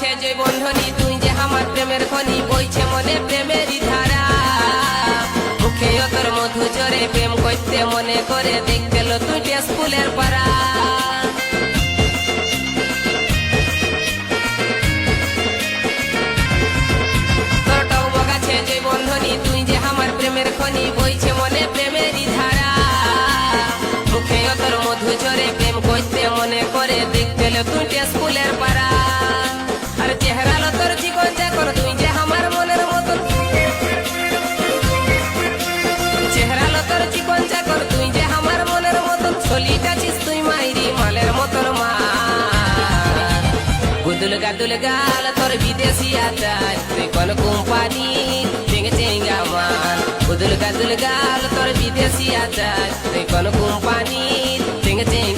গাছে যে বন্ধনী, তুই যে আমার প্রেমের খনি, বইছে মনে প্রেমেরই ধারা। মুখে তোর মধু জরে প্রেম করতে মনে করে, দেখতে লো তুই স্কুলের পাড়া। তোর টব গাছে যে বন্ধনী, তুই যে আমার প্রেমের খনি, বইছে মনে প্রেমেরই ধারা। মুখে তোর মধু জরে প্রেম করতে মনে করে, দেখতে লো তুই স্কুলের পাড়া। আর চেহারা লো তোর চিকন চাকর, তুই যে আমার মনের মতন। চেহারা লো তোর চিকন চাকর, তুই যে আমার মনের মতন। ছলিটাছিস তুই মাইরি মালের মতন মা। গুদুল গাদুল গাল তোর বিদেশি আচার, তুই কোন কোম্পানি চেঙ্গে চেঙ্গা মাল। গুদুল গাদুল গাল তোর বিদেশি আচার, তুই কোন কোম্পানি চেঙ্গে চেঙ্গা